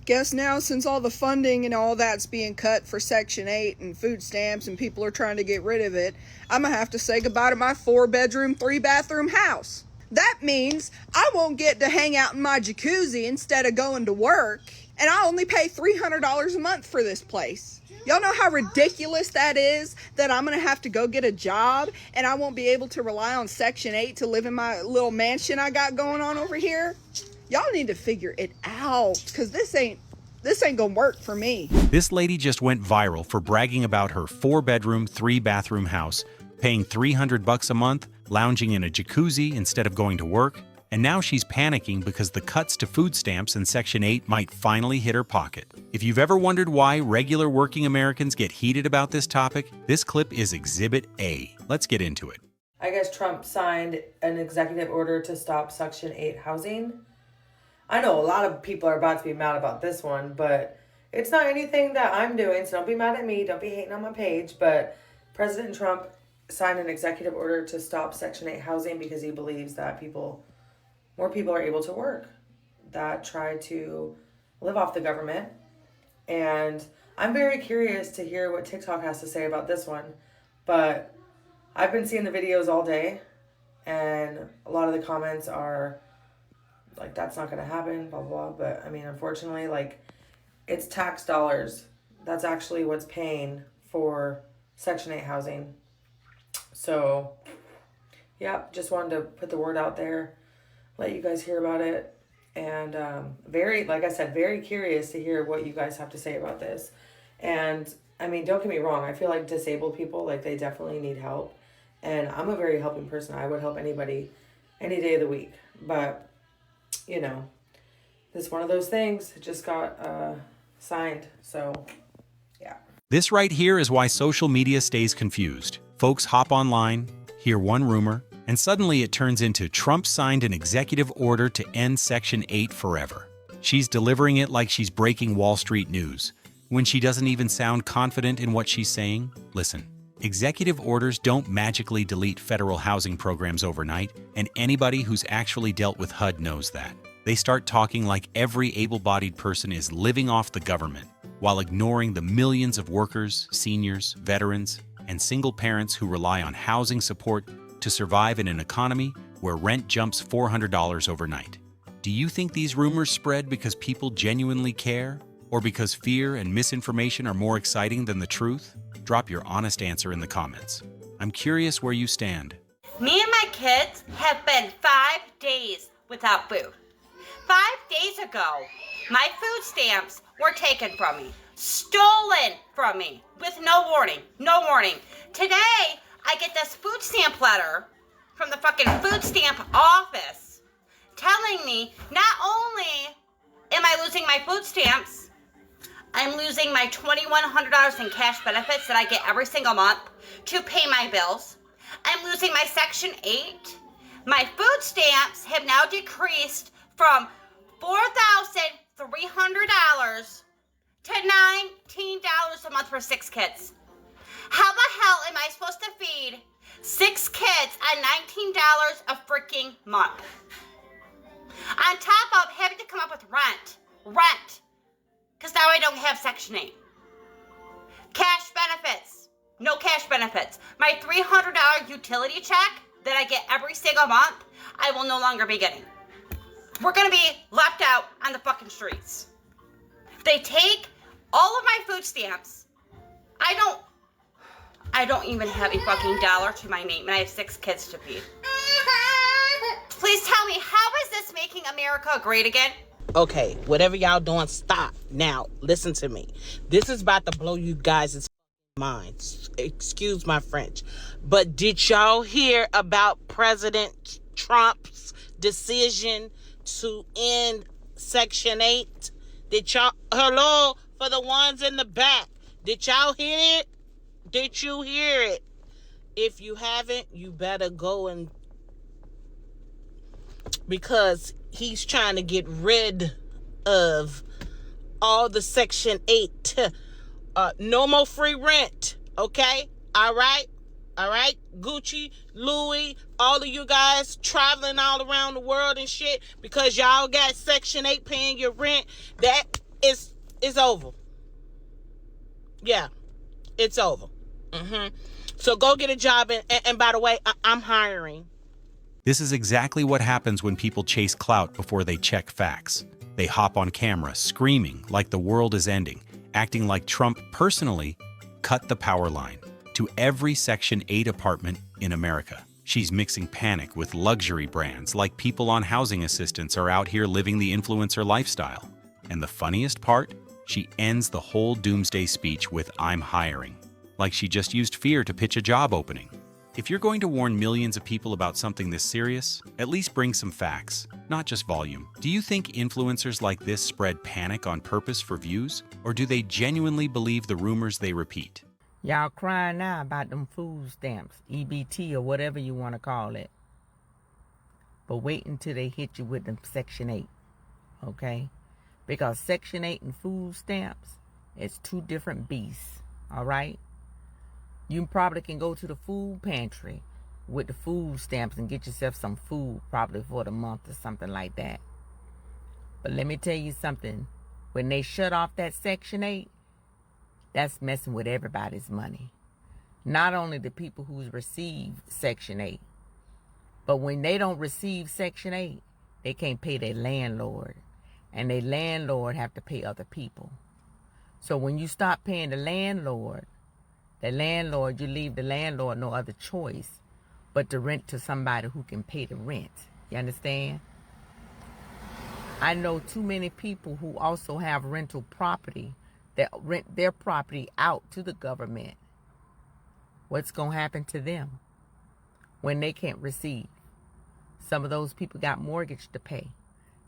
Guess now, since all the funding and all that's being cut for Section 8 and food stamps and people are trying to get rid of it, I'm going to have to say goodbye to my 4-bedroom, 3-bathroom house. That means I won't get to hang out in my jacuzzi instead of going to work, and I only pay $300 a month for this place. Y'all know how ridiculous that is, that I'm going to have to go get a job and I won't be able to rely on Section 8 to live in my little mansion I got going on over here? Y'all need to figure it out, because this ain't gonna work for me. This lady just went viral for bragging about her 4-bedroom, 3-bathroom house, paying $300 a month, lounging in a jacuzzi instead of going to work, and now she's panicking because the cuts to food stamps in Section 8 might finally hit her pocket. If you've ever wondered why regular working Americans get heated about this topic, this clip is Exhibit A. Let's get into it. I guess Trump signed an executive order to stop Section 8 housing. I know a lot of people are about to be mad about this one, but it's not anything that I'm doing, so don't be mad at me. Don't be hating on my page. But President Trump signed an executive order to stop Section 8 housing because he believes that more people are able to work that try to live off the government. And I'm very curious to hear what TikTok has to say about this one. But I've been seeing the videos all day, and a lot of the comments are like, that's not going to happen, blah, blah, blah. But, I mean, unfortunately, like, it's tax dollars. That's actually what's paying for Section 8 housing. So, yeah, just wanted to put the word out there, let you guys hear about it. And like I said, very curious to hear what you guys have to say about this. And, I mean, don't get me wrong. I feel like disabled people, like, they definitely need help. And I'm a very helping person. I would help anybody any day of the week. But, you know, this one of those things. It just got signed. So, yeah. This right here is why social media stays confused. Folks hop online, hear one rumor, and suddenly it turns into Trump signed an executive order to end Section 8 forever. She's delivering it like she's breaking Wall Street news, when she doesn't even sound confident in what she's saying. Listen, executive orders don't magically delete federal housing programs overnight, and anybody who's actually dealt with HUD knows that. They start talking like every able-bodied person is living off the government, while ignoring the millions of workers, seniors, veterans, and single parents who rely on housing support to survive in an economy where rent jumps $400 overnight. Do you think these rumors spread because people genuinely care, or because fear and misinformation are more exciting than the truth? Drop your honest answer in the comments. I'm curious where you stand. Me and my kids have been 5 days without food. 5 days ago, my food stamps were taken from me, stolen from me, with no warning, no warning. Today, I get this food stamp letter from the fucking food stamp office telling me not only am I losing my food stamps, I'm losing my $2,100 in cash benefits that I get every single month to pay my bills. I'm losing my Section 8. My food stamps have now decreased from $4,300 to $19 a month for 6 kids. How the hell am I supposed to feed 6 kids on $19 a freaking month? On top of having to come up with rent, because now I don't have Section 8. Cash benefits, no cash benefits. My $300 utility check that I get every single month, I will no longer be getting. We're going to be left out on the fucking streets. They take all of my food stamps. I don't even have a fucking dollar to my name, and I have 6 kids to feed. Please tell me, how is this making America great again? Okay, whatever y'all doing, stop. Now, listen to me. This is about to blow you guys' minds. Excuse my French. But did y'all hear about President Trump's decision to end Section 8? Did y'all, hello, for the ones in the back, did y'all hear it? Did you hear it? If you haven't, you better go and, because he's trying to get rid of all the Section 8. No more free rent, okay? All right? Gucci, Louis, all of you guys traveling all around the world and shit because y'all got Section 8 paying your rent. That is It's over. Yeah, it's over. So go get a job, and by the way, I'm hiring. This is exactly what happens when people chase clout before they check facts. They hop on camera, screaming like the world is ending, acting like Trump personally cut the power line to every Section 8 apartment in America. She's mixing panic with luxury brands like people on housing assistance are out here living the influencer lifestyle. And the funniest part? She ends the whole doomsday speech with "I'm hiring," like she just used fear to pitch a job opening. If you're going to warn millions of people about something this serious, at least bring some facts, not just volume. Do you think influencers like this spread panic on purpose for views, or do they genuinely believe the rumors they repeat? Y'all crying now about them food stamps, EBT or whatever you want to call it. But wait until they hit you with them Section 8, okay? Because Section 8 and food stamps is two different beasts, all right? You probably can go to the food pantry with the food stamps and get yourself some food probably for the month or something like that. But let me tell you something. When they shut off that Section 8, that's messing with everybody's money. Not only the people who's received Section 8, but when they don't receive Section 8, they can't pay their landlord. And their landlord have to pay other people. So when you stop paying the landlord, you leave the landlord no other choice but to rent to somebody who can pay the rent. You understand? I know too many people who also have rental property that rent their property out to the government. What's going to happen to them when they can't receive? Some of those people got mortgage to pay.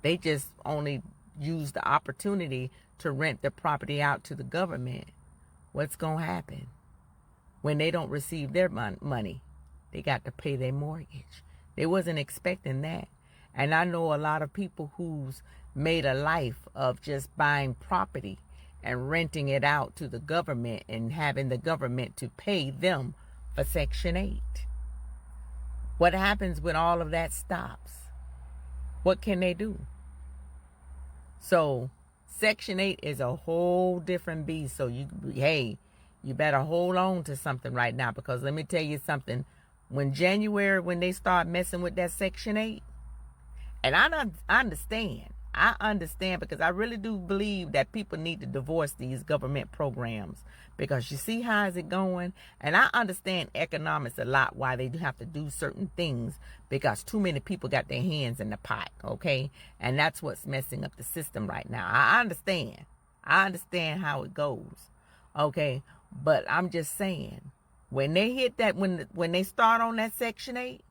They just only use the opportunity to rent their property out to the government. What's going to happen? When they don't receive their money, they got to pay their mortgage. They wasn't expecting that. And I know a lot of people who's made a life of just buying property and renting it out to the government and having the government to pay them for Section 8. What happens when all of that stops? What can they do? So Section 8 is a whole different beast. So you better hold on to something right now, because let me tell you something. When they start messing with that Section 8, and I understand because I really do believe that people need to divorce these government programs, because you see how is it going? And I understand economics a lot, why they do have to do certain things, because too many people got their hands in the pot, okay? And that's what's messing up the system right now. I understand how it goes, okay? But I'm just saying, when they hit that, when they start on that Section 8,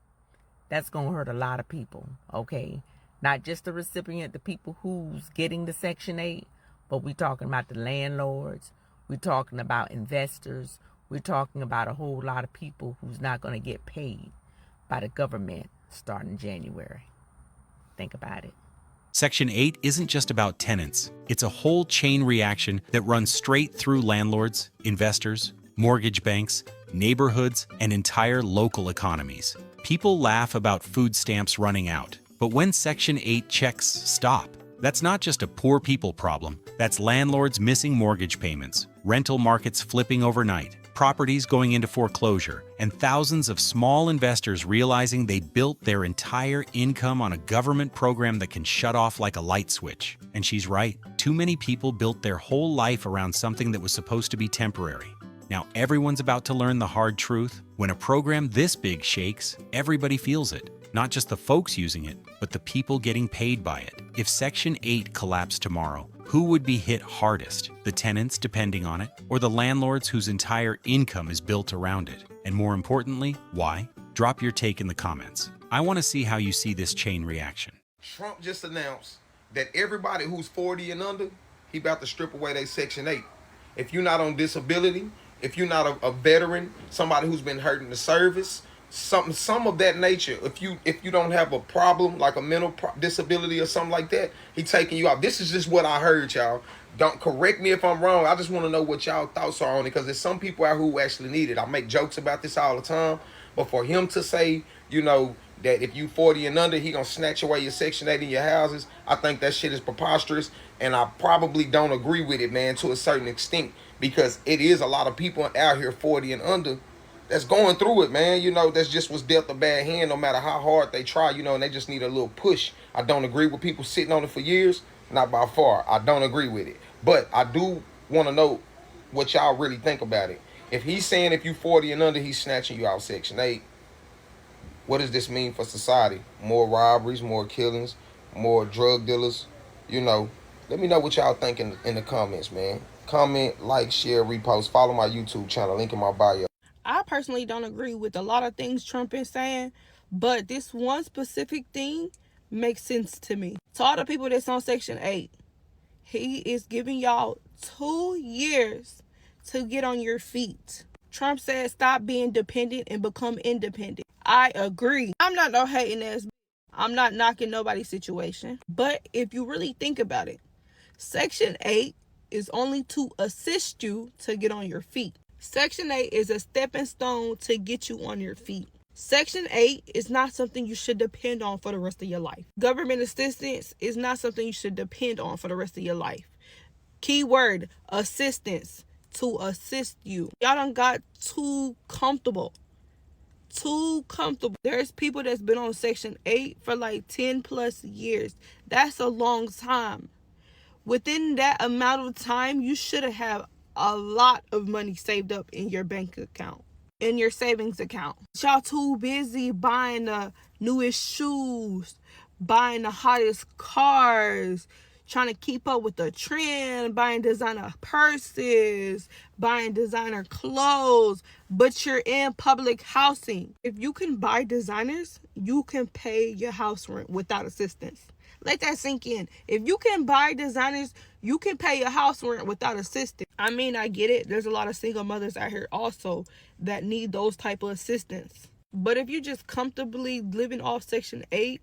that's going to hurt a lot of people, okay? Not just the recipient, the people who's getting the Section 8, but we're talking about the landlords. We're talking about investors. We're talking about a whole lot of people who's not going to get paid by the government starting January. Think about it. Section 8 isn't just about tenants. It's a whole chain reaction that runs straight through landlords, investors, mortgage banks, neighborhoods, and entire local economies. People laugh about food stamps running out, but when Section 8 checks stop, that's not just a poor people problem. That's landlords missing mortgage payments, rental markets flipping overnight, properties going into foreclosure, and thousands of small investors realizing they built their entire income on a government program that can shut off like a light switch. And she's right. Too many people built their whole life around something that was supposed to be temporary. Now everyone's about to learn the hard truth. When a program this big shakes, everybody feels it. Not just the folks using it, but the people getting paid by it. If Section 8 collapsed tomorrow, who would be hit hardest? The tenants depending on it, or the landlords whose entire income is built around it? And more importantly, why? Drop your take in the comments. I want to see how you see this chain reaction. Trump just announced that everybody who's 40 and under, he about to strip away their Section 8. If you're not on disability, if you're not a veteran, somebody who's been hurt in the service, some of that nature, if you don't have a problem like a mental disability or something like that, he taking you out. This is just what I heard, y'all. Don't correct me if I'm wrong. I just want to know what y'all thoughts are on it, because there's some people out who actually need it. I make jokes about this all the time, but for him to say, that if you 40 and under, he gonna snatch away your Section 8 in your houses. I think that shit is preposterous, and I probably don't agree with it, man, to a certain extent, because it is a lot of people out here 40 and under that's going through it, man. You know, that's just was dealt a bad hand, no matter how hard they try, you know, and they just need a little push. I don't agree with people sitting on it for years, not by far. I don't agree with it, but I do want to know what y'all really think about it. If he's saying if you 40 and under, he's snatching you out Section 8, what does this mean for society? More robberies, more killings, more drug dealers? You know, let me know what y'all think in the comments, man. Comment, like, share, repost. Follow my YouTube channel. Link in my bio. I personally don't agree with a lot of things Trump is saying, but this one specific thing makes sense to me. To all the people that's on Section 8, he is giving y'all 2 years to get on your feet. Trump said stop being dependent and become independent. I agree. I'm not no hating ass. I'm not knocking nobody's situation. But if you really think about it, Section 8 is only to assist you to get on your feet. Section 8 is a stepping stone to get you on your feet. Section 8 is not something you should depend on for the rest of your life. Government assistance is not something you should depend on for the rest of your life. Keyword, assistance, to assist you. Y'all done got too comfortable. Too comfortable. There's people that's been on Section 8 for like 10 plus years. That's a long time. Within that amount of time, you should have a lot of money saved up in your bank account, in your savings account. Y'all too busy buying the newest shoes, buying the hottest cars, trying to keep up with the trend, buying designer purses, buying designer clothes, but you're in public housing. If you can buy designers, you can pay your house rent without assistance. Let that sink in. If you can buy designers, you can pay your house rent without assistance. I mean, I get it. There's a lot of single mothers out here also that need those type of assistance. But if you're just comfortably living off Section 8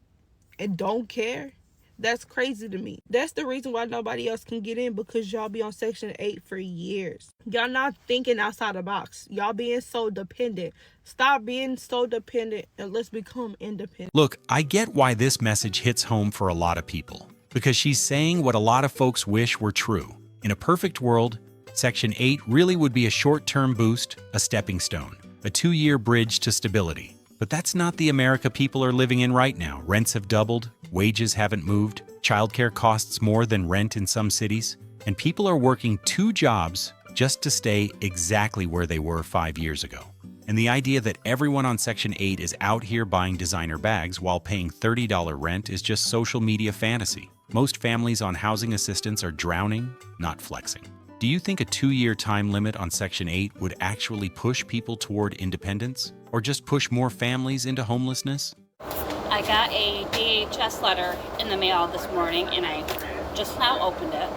and don't care, that's crazy to me. That's the reason why nobody else can get in, because y'all be on Section 8 for years. Y'all not thinking outside the box. Y'all being so dependent. Stop being so dependent and let's become independent. Look, I get why this message hits home for a lot of people, because she's saying what a lot of folks wish were true. In a perfect world, Section 8 really would be a short-term boost, a stepping stone, a 2-year bridge to stability. But that's not the America people are living in right now. Rents have doubled, wages haven't moved, childcare costs more than rent in some cities, and people are working 2 jobs just to stay exactly where they were 5 years ago. And the idea that everyone on Section 8 is out here buying designer bags while paying $30 rent is just social media fantasy. Most families on housing assistance are drowning, not flexing. Do you think a 2-year time limit on Section 8 would actually push people toward independence? Or just push more families into homelessness? I got a DHS letter in the mail this morning, and I just now opened it.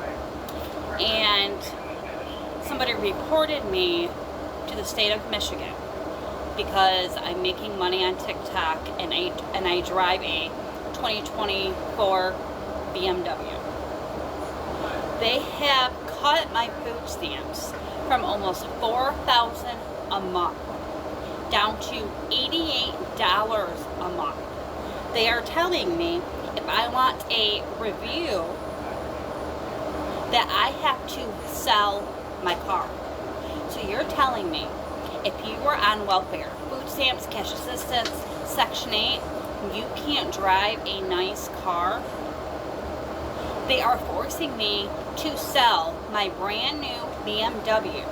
And somebody reported me to the state of Michigan because I'm making money on TikTok, and I drive a 2024 BMW. They have cut my food stamps from almost $4,000 a month down to $88 a month. They are telling me if I want a review that I have to sell my car. So you're telling me if you were on welfare, food stamps, cash assistance, Section 8, you can't drive a nice car? They are forcing me to sell my brand new BMW,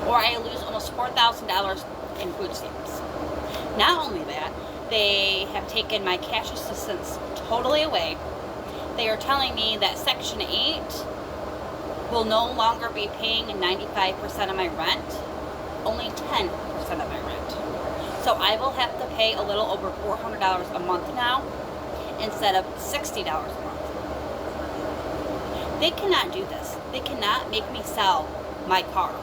or I lose almost $4,000 in food stamps. Not only that, they have taken my cash assistance totally away. They are telling me that Section 8 will no longer be paying 95% of my rent, only 10% of my rent. So I will have to pay a little over $400 a month now instead of $60 a month. They cannot do this. They cannot make me sell my car.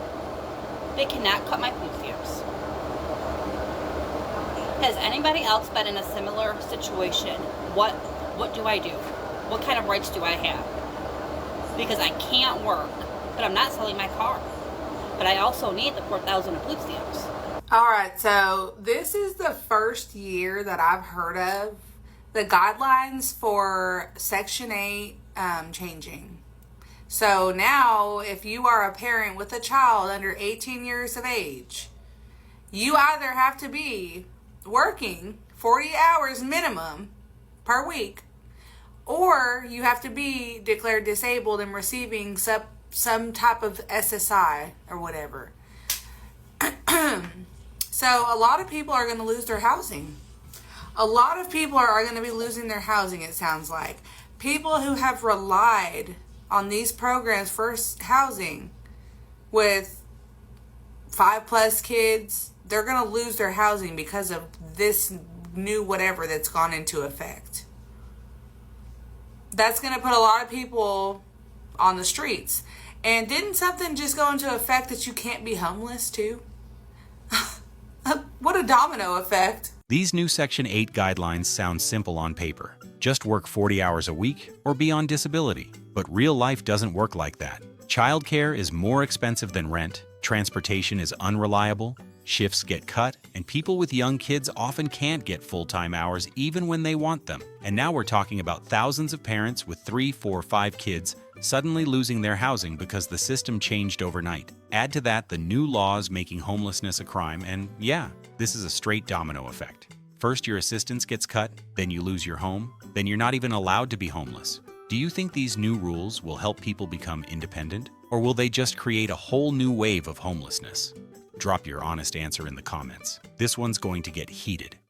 They cannot cut my food stamps. Has anybody else been in a similar situation? What do I do? What kind of rights do I have? Because I can't work, but I'm not selling my car. But I also need the $4,000 of food stamps. All right, so this is the first year that I've heard of the guidelines for Section 8 changing. So now, if you are a parent with a child under 18 years of age, you either have to be working 40 hours minimum per week, or you have to be declared disabled and receiving some type of SSI or whatever. So a lot of people are going to lose their housing. A lot of people are going to be losing their housing, it sounds like. People who have relied on these programs for housing with 5+ kids, they're going to lose their housing because of this new whatever that's gone into effect. That's going to put a lot of people on the streets. And didn't something just go into effect that you can't be homeless too? What a domino effect. These new Section 8 guidelines sound simple on paper. Just work 40 hours a week or be on disability. But real life doesn't work like that. Childcare is more expensive than rent, transportation is unreliable, shifts get cut, and people with young kids often can't get full-time hours even when they want them. And now we're talking about thousands of parents with 3, 4, 5 kids suddenly losing their housing because the system changed overnight. Add to that the new laws making homelessness a crime, and yeah, this is a straight domino effect. First your assistance gets cut, then you lose your home, then you're not even allowed to be homeless. Do you think these new rules will help people become independent, or will they just create a whole new wave of homelessness? Drop your honest answer in the comments. This one's going to get heated.